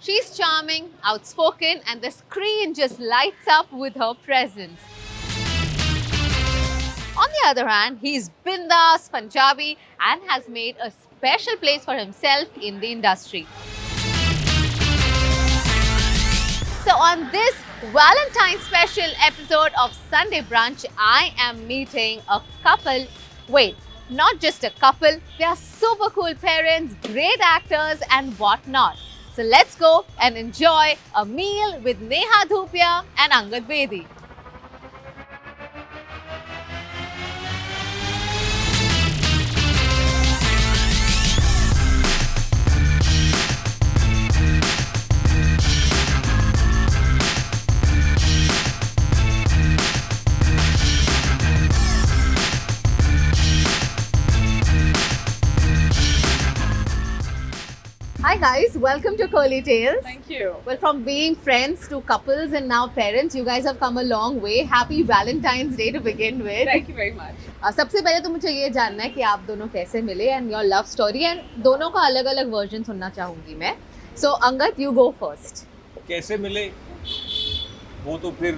She's charming, outspoken, and the screen just lights up with her presence. On the other hand, he's bindas, Punjabi, and has made a special place for himself in the industry. So on this Valentine special episode of Sunday Brunch, I am meeting a couple. Wait, not just a couple, they are super cool parents, great actors and whatnot. So let's go and enjoy a meal with Neha Dhupia and Angad Bedi. Hi guys, welcome to Curly Tales. Thank you. Well, from being friends to couples and now parents, you guys have come a long way. Happy Valentine's Day to begin with. Thank you very much. सबसे पहले तो मुझे ये जानना है कि आप दोनों कैसे मिले and your love story and दोनों का अलग-अलग version सुनना चाहूँगी मैं. So Angad, you go first. कैसे मिले वो तो फिर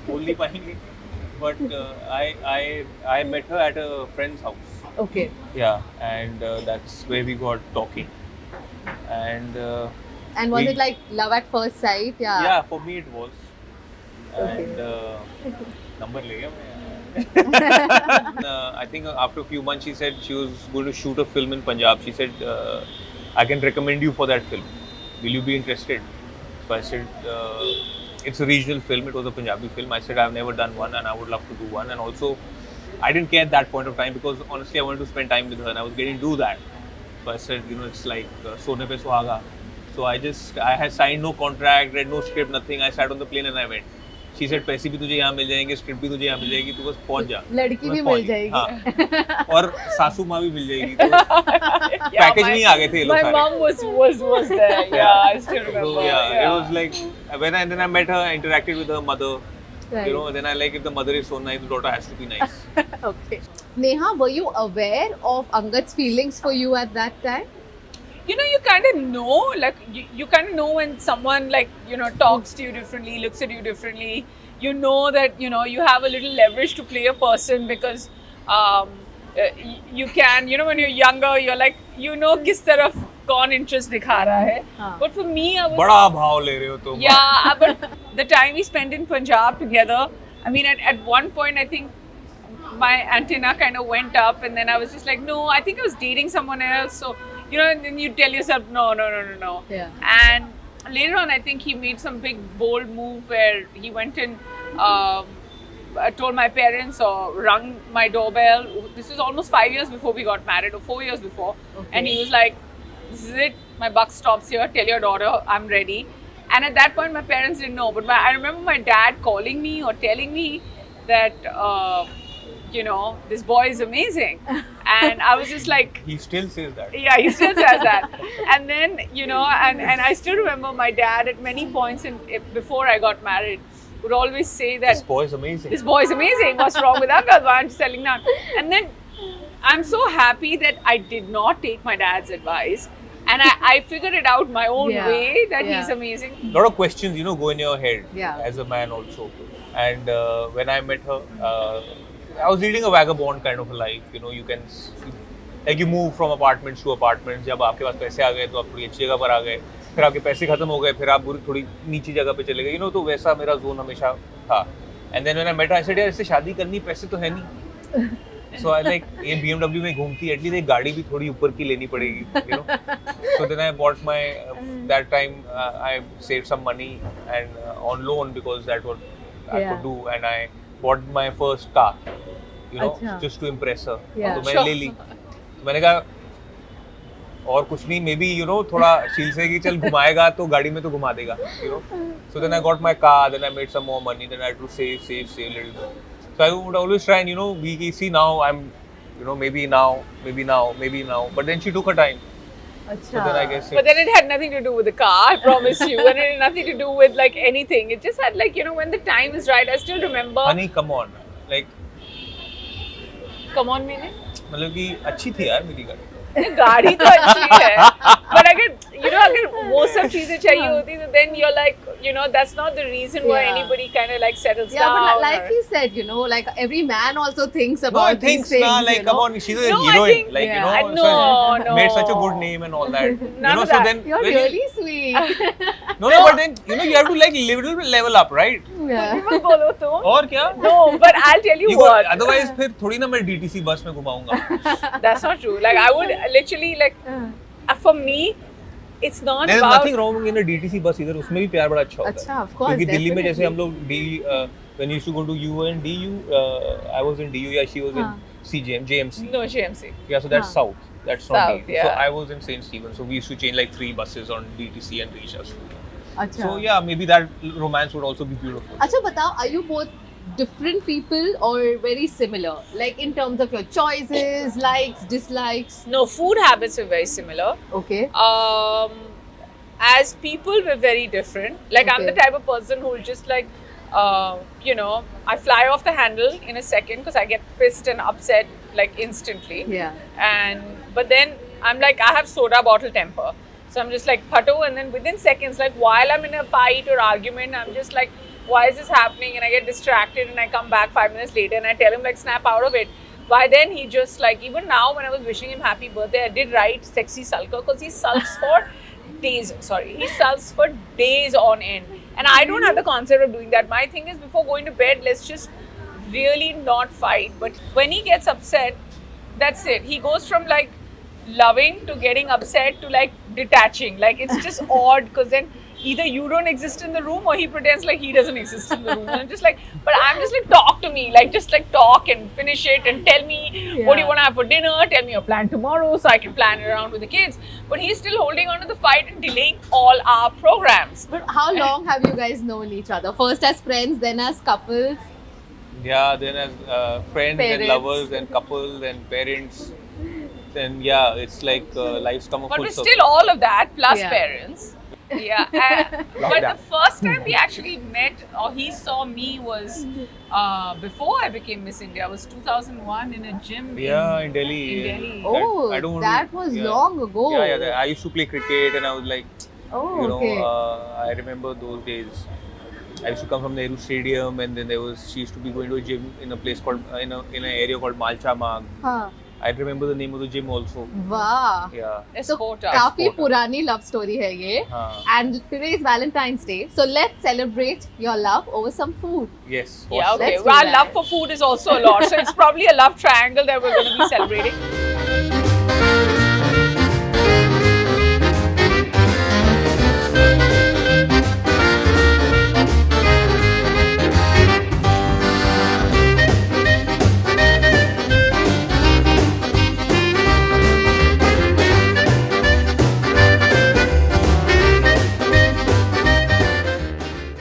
बोल नहीं पाएंगे. But I met her at a friend's house. Okay. Yeah, and that's where we got talking. And was it like love at first sight? yeah, for me it was. And number ले गया मैं. I think after a few months she said she was going to shoot a film in Punjab. She said I can recommend you for that film. Will you be interested? So I said it's a regional film. It was a Punjabi film. I said I've never done one and I would love to do one. And also I didn't care at that point of time because honestly I wanted to spend time with her and I was getting to do that. So I said, you know, it's like Sone Pe Suhaga. So I had signed no contract, read no script, nothing. I sat on the plane and I went. She said, पैसे भी तुझे यहाँ मिल जाएंगे, script भी तुझे यहाँ मिल जाएगी, तू बस पहुँच जा. लड़की भी मिल जाएगी. हाँ. और सासू माँ भी मिल जाएगी. पैकेज में ही आ गए थे ये लोग सारे. My mom was there. Yeah, I still remember. So yeah, it was like then I met her, I interacted with her mother. Right. You know, then I like if the mother is so nice, the daughter has to be nice. Okay. Neha, were you aware of Angad's feelings for you at that time? You know, you kind of know, like, you kind of know when someone, like, you know, talks to you differently, looks at you differently. You know that, you know, you have a little leverage to play a person because you can, you know, when you're younger, you're like, you know, किस तरफ कौन interest दिखा रहा है. But for me, I was... बड़ा भाव ले रहे हो तुम. Yeah, but the time we spent in Punjab together, I mean, at one point, I think my antenna kind of went up and then I was just like, no, I think I was dating someone else. So, you know, and then you tell yourself, no. Yeah. And later on, I think he made some big, bold move where he went and told my parents or rung my doorbell. This was almost 5 years before we got married or 4 years before. Okay. And he was like, this is it. My buck stops here. Tell your daughter I'm ready. And at that point, my parents didn't know. But I remember my dad calling me or telling me that, you know, this boy is amazing. And I was just like... He still says that. Yeah, he still says that. And then, you know, and I still remember my dad at many points before I got married would always say that... This boy is amazing. This boy is amazing. What's wrong with Angad? Why aren't you selling down? And then I'm so happy that I did not take my dad's advice. And I figured it out my own way that he's amazing. A lot of questions, you know, go in your head as a man also. And when I met her, I was leading a vagabond kind of a life. You know, you can, like you move from apartments to apartments. जब आपके पास पैसे आ गए तो आप थोड़ी अच्छी जगह पर आ गए. फिर आपके पैसे खत्म हो गए, फिर आप थोड़ी नीची जगह पे चले गए. You know, तो वैसा मेरा जोन हमेशा था. And then when I met her, I said, यार इससे शादी करनी, पैसे तो है नहीं. So I like ये BMW में घूमती, at least एक गाड़ी भी थोड़ी ऊपर की लेनी पड़ेगी, you know. So then I bought my that time I saved some money and on loan because that's what I could do, and I bought my first car, you know, just to impress her. तो मैंने ले ली. तो मैंने कहा और कुछ नहीं, maybe you know थोड़ा शील से कि चल घुमाएगा तो गाड़ी में तो घुमा देगा, you know. So then I got my car, then I made some more money, then I had to save a little bit. So I would always try and, you know, we see now I'm, you know, maybe now. But then she took her time. So then I guess but then it had nothing to do with the car, I promise you. And it had nothing to do with like anything. It just had like, you know, when the time is right. I still remember. Honey, come on. Like, Come on meaning? मतलब कि अच्छी थी यार मेरी गाड़ी. गाड़ी तो अच्छी है, but अगर वो सब चीजें चाहिए होती तो then you're like, that's not the reason why anybody kind of like settles down. Yeah, but like he said, like every man also thinks about these things. Like, come on, she's a No, I heroine. think- Like, No. made such a good name and all that. None of so that. then You're when really sweet. no, but then you have to like level up, right? Yeah. मत बोलो तो. और क्या? No, but I'll tell you what. Otherwise फिर थोड़ी ना मैं DTC बस में घुमाऊंगा. That's not true. Like I would literally like, for me, it's not There's about. nothing wrong in a DTC bus either. उसमें भी प्यार बड़ा अच्छा होता है. अच्छा, of course. क्योंकि दिल्ली में जैसे हम definitely. लोग when you used to go to U and DU, I was in DU, yeah, she was in CJM, JMC. No, JMC. Yeah, so that's south. That's not South, DU. yeah. So I was in St. Stephen, so we used to change like 3 buses on DTC and reach us. Acha. So yeah, maybe that romance would also be beautiful. Acha, batao, are you both different people or very similar? Like in terms of your choices, likes, dislikes? No, food habits are very similar. Okay. As people, we're very different. Like I'm the Okay. type of person who will just like, I fly off the handle in a second because I get pissed and upset like instantly. Yeah. But then I'm like, I have soda bottle temper. So I'm just like phato, and then within seconds, like while I'm in a fight or argument, I'm just like, why is this happening? And I get distracted and I come back 5 minutes later and I tell him like, snap out of it. By then he just like, even now when I was wishing him happy birthday, I did write sexy sulker because he sulks for days. Sorry, he sulks for days on end. And I don't have the concept of doing that. My thing is, before going to bed, let's just really not fight. But when he gets upset, that's it. He goes from like loving to getting upset to like detaching. Like it's just odd because then either you don't exist in the room or he pretends like he doesn't exist in the room. And I'm just like, talk to me. Like just like talk and finish it and tell me what do you want to have for dinner. Tell me your plan tomorrow so I can plan it around with the kids. But he's still holding on to the fight and delaying all our programs. But how long have you guys known each other? First as friends, then as couples? Yeah, then as friends Parents. and lovers and couples and parents. Then yeah, it's like life's come a But full we're circle. still all of that plus Yeah. parents. Yeah, but the first time we actually met or he saw me was before I became Miss India. It was 2001 in a gym. Yeah, in Delhi. In yeah. Delhi. Oh, I don't want that to- was yeah. long ago. Yeah. I used to play cricket and I was like, Oh, okay. I remember those days. I used to come from Nehru Stadium and then she used to be going to a gym in a place called, in an area called Malcha Marg. Huh. I remember the name of the gym also. Wow. Yeah. So Escorta. काफी Escorta. पुरानी love story है ये. हाँ. And today is Valentine's Day, so let's celebrate your love over some food. Yes. for Yeah, sure. okay. Let's do Our that. love for food is also a lot. So it's probably a love triangle that we're going to be celebrating.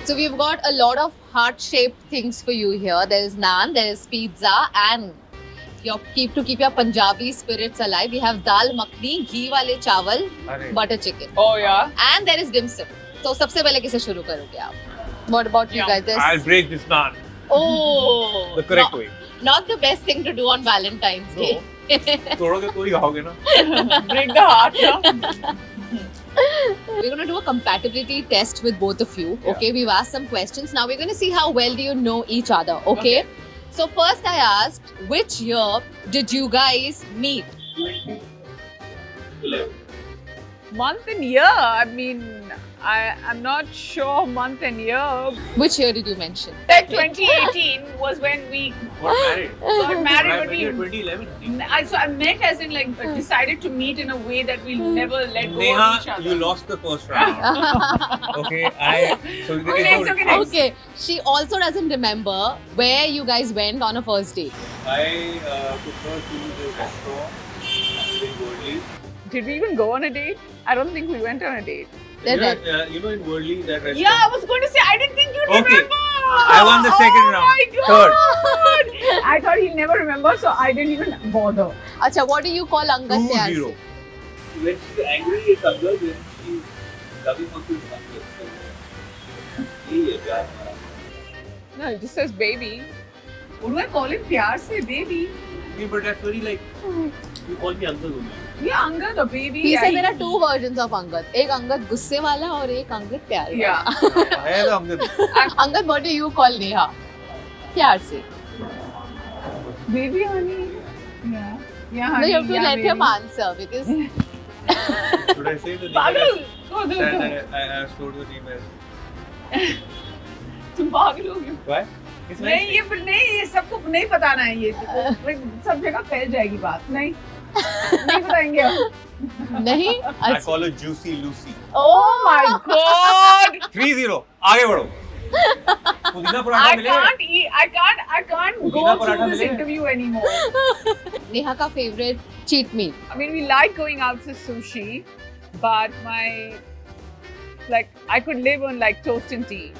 So we've got a lot of heart-shaped things for you here. There is naan, there is pizza, and keep your Punjabi spirits alive. We have dal makhni, ghee wale chawal, Arre. butter chicken, Oh, yeah. and there is dim sum. So सबसे पहले किसे शुरू करोगे आप? What about you Yeah. guys? There's- I'll break this naan Oh, the correct not, way. Not the best thing to do on Valentine's Day. तोड़ोगे तो ही खाओगे ना. Break the heart now. We're going to do a compatibility test with both of you. Yeah. Okay, we've asked some questions. Now we're going to see how well do you know each other. Okay? So first I asked, which year did you guys meet? Month and year. I mean, I'm not sure month and year. Which year did you mention? Like 2018 was when we Got married. got married, but we. 2011. So I meant as in like decided to meet in a way that we'll never let go of each Neha, other. you lost the first round. Okay, so Okay, next, okay, next. Okay, she also doesn't remember where you guys went on a first date. I took her to the restaurant in Worli. Did we even go on a date? I don't think we went on a date. You know in Worli that restaurant. Yeah, I was going to say I didn't think you'd Okay. remember. I won the second round. Oh my god! I thought he'd never remember, so I didn't even bother. Acha, what do you call Angad pyar 2-0. se? When she's angry at Angad, then she's loving on to Angad. Yhi hai pyar hamara. No, it just says baby. What do I call him? Pyar se baby. but that's very like you call me Angad only. Yeah, Angad, the baby. He said there are two versions of Angad. एक Angad गुस्से वाला और एक Angad प्यार वाला. Yeah. है तो Angad. Angad, what do you call Neha? प्यार से. Baby honey. Yeah. Yeah, No, honey. you have to yeah, let baby. him answer because Should I say the name? Pagal. Go, go, That go. I told the name as. तुम पागल हो गए. Why? It's नहीं ये सबको नहीं बताना है ये. सब जगह फैल जाएगी बात. नहीं बताएंगे हम. नहीं. I call her Juicy Lucy. Oh my God. 3-0. आगे बढ़ो. पुदीना पराठा मिलेगा. I can't go पुदीना पराठा through this मिलेगा. interview anymore. Neha का favorite cheat meal. I mean, we like going out for sushi, but I could live on like toast and tea.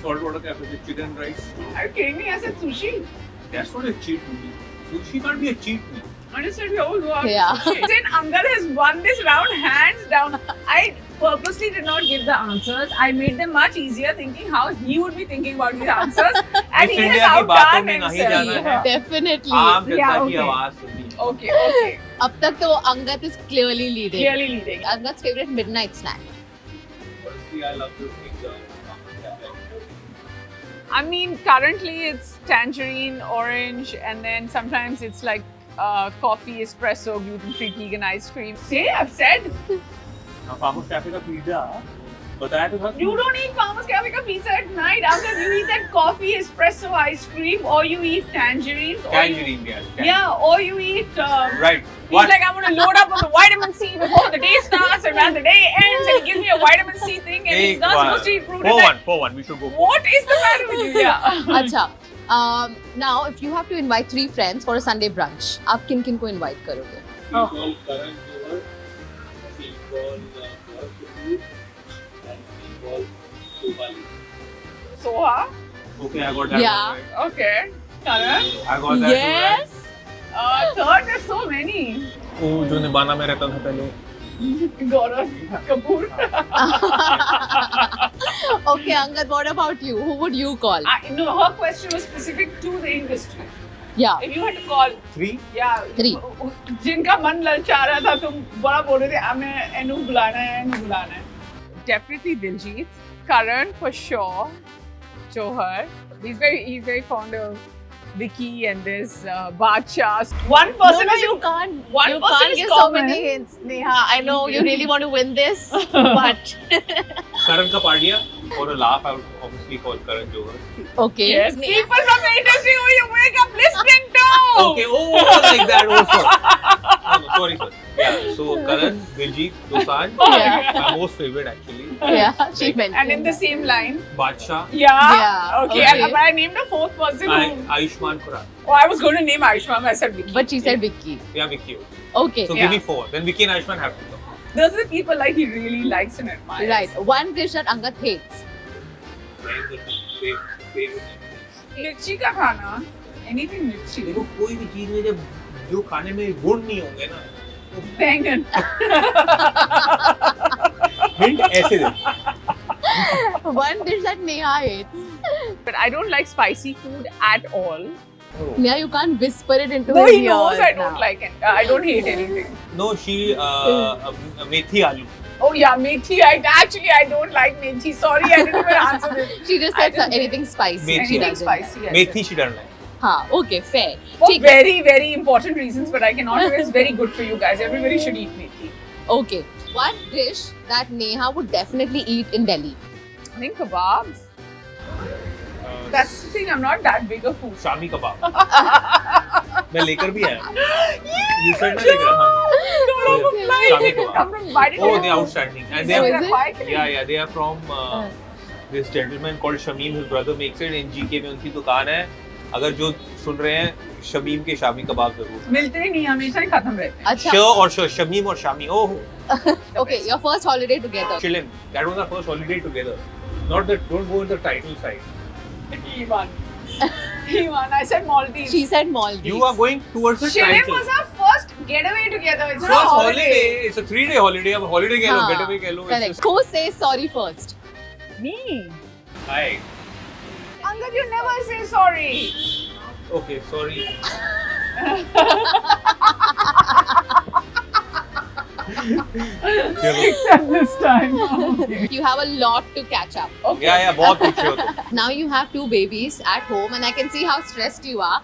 Salt water cafe with chicken and rice. Are you kidding me? I said sushi. That's not a cheat meal. Sushi can't be a cheat meal. I just said we all go out Yeah. for sushi. Since Angad has won this round hands down, I purposely did not give the answers. I made them much easier, thinking how he would be thinking about these answers, and he has India की बातों outdone में नहीं himself. जाना है. Definitely. आम जनता Yeah, की okay. आवाज सुननी. Okay. अब तक तो Angad is clearly leading. Clearly leading. Angad's favorite midnight snack. Honestly, I love this thing. I mean, currently it's tangerine, orange, and then sometimes it's like coffee, espresso, gluten-free vegan ice cream. See, I've said. Now, Farmer's Cafe का pizza. बताया तो था. You don't eat Farmer's Cafe ka pizza at night. After you eat that coffee, espresso, ice cream, or you eat tangerines. Tangerine, yeah. Yeah, or you eat. Right. He's What? like, I'm going to load up on the vitamin C before the day starts, and when the day ends, and he gives me a vitamin C thing, and he's not supposed to eat fruit. 4-1. We should go. What is the matter with you? Yeah. अच्छा. Now, if you have to invite 3 friends for a Sunday brunch, आप किन किन को invite करोगे? We call Karan Johar, we call Bharat, and we call Tupali. Soha. Okay, I got that Yeah. one right. Okay. Karan. I got that Yes. Third, there's so many. वो जो निबाना में रहता था पहले. Gaurav Kapoor. Okay, Angad, what about you? Who would you call? No, her question was specific to the industry. Yeah. If you had to call, 3. yeah, 3. जिनका मन ललचा रहा था तुम बड़ा बोल रहे थे हमें एनु बुलाना है. Definitely Diljit. Karan for sure. Johar. He's very fond of Vicky and this Badshah. One person is you can't. One you person can't is give common. so many hints, Neha. I know you really want to win this, but Karan का पार्टिया. For a laugh, I would obviously call Karan Johar. okay. Yes, people from the industry who you wake up listening to. Okay, like that also. No, sorry, sir. Yeah, so Karan, Diljit, Dosanjh, Yeah. my most favorite actually. Yeah, she Like, mentioned. And in the same line. Badshah, Yeah, Okay. okay. But I named a fourth person who. Ayushmann Khurrana. Oh, I was going to name Ayushmann, but I said Vicky. But she said Vicky. Yeah, Vicky. Okay. So Yeah. give me 4. Then Vicky and Ayushmann have to come. Those are the people like he really likes and admires. Right. One dish that Angad hates. मिर्ची का खाना. Anything मिर्ची. देखो कोई भी चीज में जब जो खाने में गुण नहीं होंगे ना तो Bangan. हिंट ऐसे दे. One dish that Neha hates. But I don't like spicy food at all. Neha, you can't whisper it into No, his he knows ears I don't now. like it. I don't hate anything. No, she methi aloo. Oh yeah, methi. I don't like methi. Sorry, I didn't even answer this. She just I said didn't anything spicy. Methi. She Anything doesn't spicy. like. I said. Methi she doesn't like. हाँ, okay, fair. For ठीक है. very, very important reasons, but I cannot. It's very good for you guys. Everybody should eat methi. Okay. One dish that Neha would definitely eat in Delhi. I think kebabs. That's the thing. I'm not that big a food. Shami kebab. मैं लेकर भी आया. You said ना लेकर. हाँ. Shami kebab. Oh, they are outstanding. And they So are, is it? yeah, they are from this gentleman called Shamim. His brother makes it in GK में उनकी दुकान है. अगर जो सुन रहे हैं शमीम के शामी कबाब जरूर. मिलते ही नहीं, हमेशा ही खत्म रहते हैं. अच्छा. श और श, शमीम और Shami. Oh, Okay, your first holiday together. chillin. That was our first holiday together. Not that. Don't go in the title side. He won. I said Maldives. She said Maldives. You are going towards the Chile title. was our first getaway together. It's not First a holiday. It's a 3-day holiday. अब holiday कह लो, हाँ, getaway कह लो. It's correct. just- Who says sorry first? Me. Hi. Angad, you never say sorry. Okay, sorry. Except this time. Okay. You have a lot to catch up. Okay. Yeah, बहुत पीछे हो तुम. Now you have 2 babies at home, and I can see how stressed you are.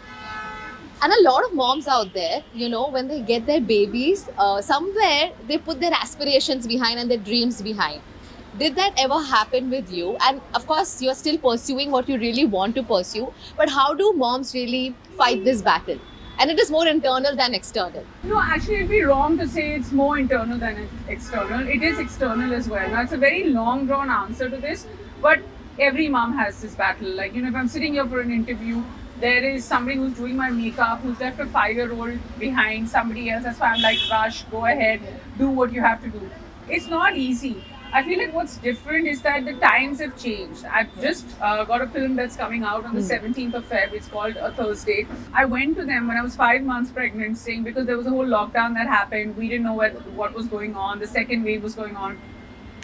And a lot of moms out there, you know, when they get their babies, somewhere they put their aspirations behind and their dreams behind. Did that ever happen with you? And of course, you're still pursuing what you really want to pursue. But how do moms really fight this battle? And it is more internal than external. No, actually, it'd be wrong to say it's more internal than external. It is external as well. Now, it's a very long drawn answer to this, but every mom has this battle. Like, you know, if I'm sitting here for an interview, there is somebody who's doing my makeup who's left a 5-year-old behind somebody else. That's why I'm like, rush, go ahead, do what you have to do. It's not easy. I feel like what's different is that the times have changed. I've just got a film that's coming out on the 17th of Feb. It's called A Thursday. I went to them when I was 5 months pregnant, saying because there was a whole lockdown that happened. We didn't know what was going on. The second wave was going on.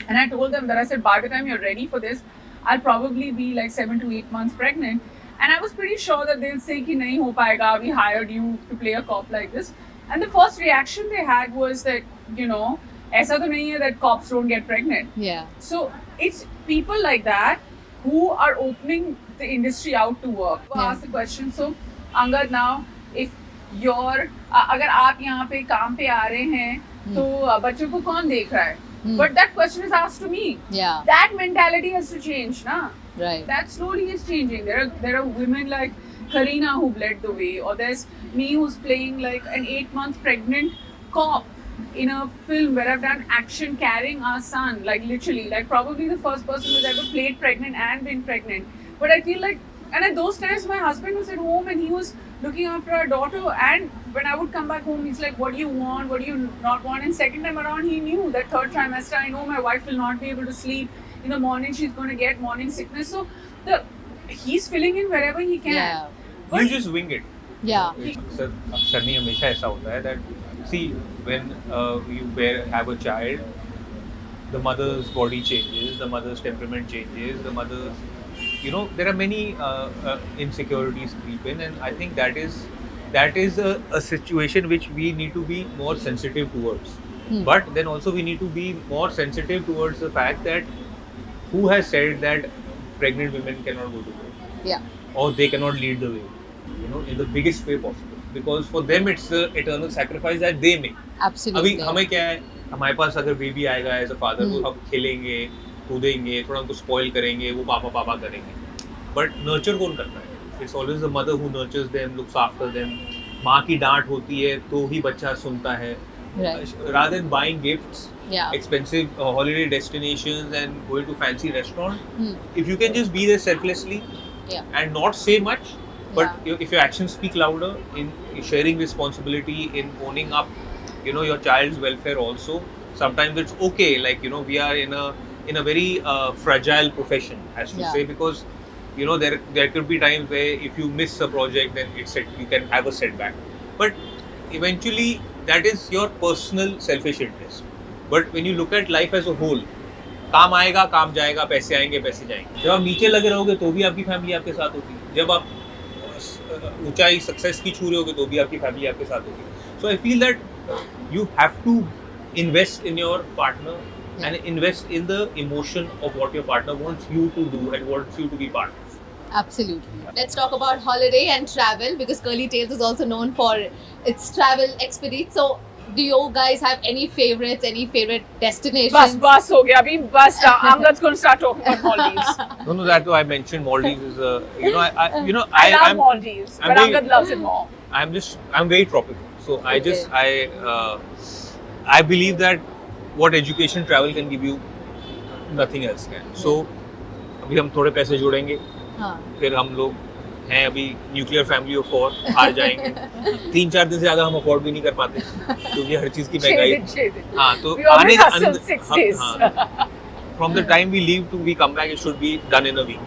And I told them that I said, by the time you're ready for this, I'll probably be like 7 to 8 months pregnant. And I was pretty sure that they'll say ki nahi ho paega, we hired you to play a cop like this. And the first reaction they had was that, you know, ऐसा तो नहीं है that cops don't get pregnant. Yeah. So it's people like that who are opening the industry out to work. Yeah. Ask the question. So Angad, now if you're अगर आप यहाँ पे काम पे आ रहे हैं तो बच्चों को कौन देख रहा है? But that question is asked to me. Yeah. That mentality has to change, na? Right. That slowly is changing. There are women like Karina who led the way, or there's me who's playing like an 8-month pregnant cop in a film where I've done action carrying our son, like literally, like probably the first person who's ever played pregnant and been pregnant. But I feel like, and at those times my husband was at home and he was looking after our daughter, and when I would come back home, he's like, what do you want, what do you not want? And second time around, he knew that third trimester, I know my wife will not be able to sleep in the morning, she's going to get morning sickness. So he's filling in wherever he can. Yeah. But You just wing it. Yeah. अक्सर नहीं हमेशा ऐसा होता है that see when you have a child, the mother's body changes, the mother's temperament changes, the mother's, you know, there are many insecurities creep in, and I think that is a situation which we need to be more sensitive towards. But then also we need to be more sensitive towards the fact that who has said that pregnant women cannot go to work? Yeah. Or they cannot lead the way, you know, in the biggest way possible. Because for them it's the eternal sacrifice that they make. Absolutely. अभी हमें क्या है, हमारे पास अगर baby आएगा as a father तो हम खेलेंगे, कूदेंगे, थोड़ा उनको स्पॉइल करेंगे, वो पापा करेंगे. बट नर्चर कौन करता है? It's always the mother who nurtures them, looks after them. माँ की डांट होती है तो ही बच्चा सुनता है. Rather than buying gifts, expensive holiday destinations and going to fancy restaurant, if you can just be there selflessly and not say much, but if your actions speak louder in sharing responsibility, in owning up, you know, your child's welfare also. Sometimes it's okay, like, you know, we are in a very fragile profession, as to say, because, you know, there could be times where if you miss a project, then you can have a setback. But eventually that is your personal selfish interest. But when you look at life as a whole, काम आएगा, काम जाएगा, पैसे आएंगे, पैसे जाएंगे. जब आप नीचे लगे रहोगे तो भी आपकी फैमिली आपके साथ होगी. जब आप ऊंचाई सक्सेस की छू रहे होगे तो भी आपकी फैमिली आपके साथ होगी. So I feel that you have to invest in your partner and invest in the emotion of what your partner wants you to do and wants you to be part of. Absolutely. Let's talk about holiday and travel, because Curly Tales is also known for its travel expeditions. So, do you guys have any favorites, any favorite destinations? Bus ho gaya. Abhi bus. Angad's going to start talking about Maldives. No, that's why I mentioned Maldives is a, you know, I love Maldives, but Angad loves it more. I'm very tropical. So I believe that what education travel can give you, nothing else can. So, अभी हम थोड़े पैसे जोड़ेंगे. फिर हम लोग हैं अभी न्यूक्लियर फैमिली ऑफ 4, हार जाएंगे. 3-4 दिन से ज्यादा हम अफोर्ड भी नहीं कर पाते क्योंकि हर चीज की महंगाई. हाँ, तो आने from the time we leave to we come back, it should be done in a week.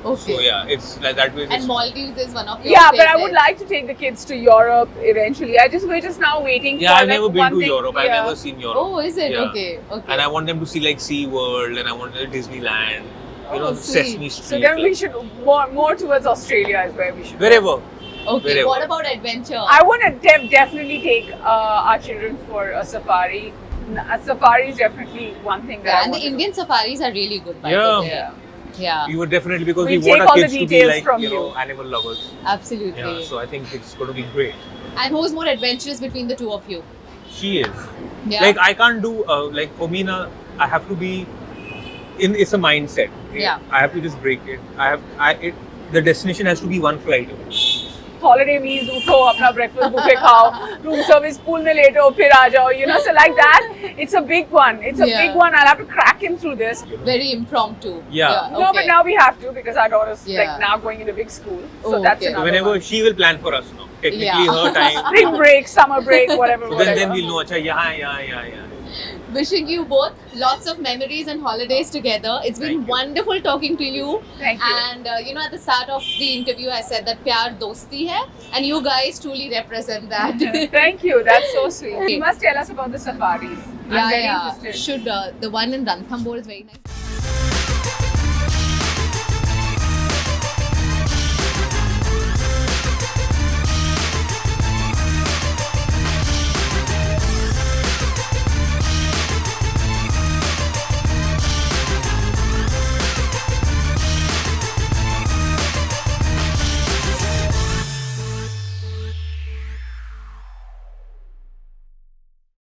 Okay. So yeah, it's like that way. And Maldives is one of your favorites. But I would like to take the kids to Europe eventually. We're just now waiting. Yeah, I've never been to Europe. I've never seen Europe. Oh, is it? Yeah. Okay. And I want them to see like Sea World, and I want Disneyland. You know, sweet. Sesame Street. So then we should more towards Australia is where we should. Wherever. Okay. Wherever. What about adventure? I want to definitely take our children for a safari. A safari is definitely one thing that I And want the to do. Indian safaris are really good, by Yeah. the way. Yeah. Yeah, You would definitely, because We'll we want take our all the kids to be details like, from you know, you. animal lovers. absolutely. Yeah, so I think it's going to be great. And who's more adventurous between the two of you? She is. Yeah. Like, I can't do, like, for me now, I have to be, it's a mindset. Yeah. I have to just break it. The destination has to be one flight away. Holiday means उठो अपना breakfast buffet खाओ, room service pool में लेटो फिर आ जाओ, you know, so like that. It's a big one. It's a Yeah. big one. I'll have to crack in through this. Very impromptu. Yeah. No, okay. but now we have to because our daughter's Yeah. like now going into big school. So Oh, that's okay. So another whenever one. she will plan for us now, technically Yeah. her time. Spring break, summer break, whatever. So then we'll know, अच्छा यहाँ. Wishing you both lots of memories and holidays together. It's been Thank you. wonderful talking to you. Thank you. And you know, at the start of the interview, I said that pyar dosti hai, and you guys truly represent that. Thank you. That's so sweet. Okay. You must tell us about the safaris. I'm very interested. Should the one in Ranthambore is very nice.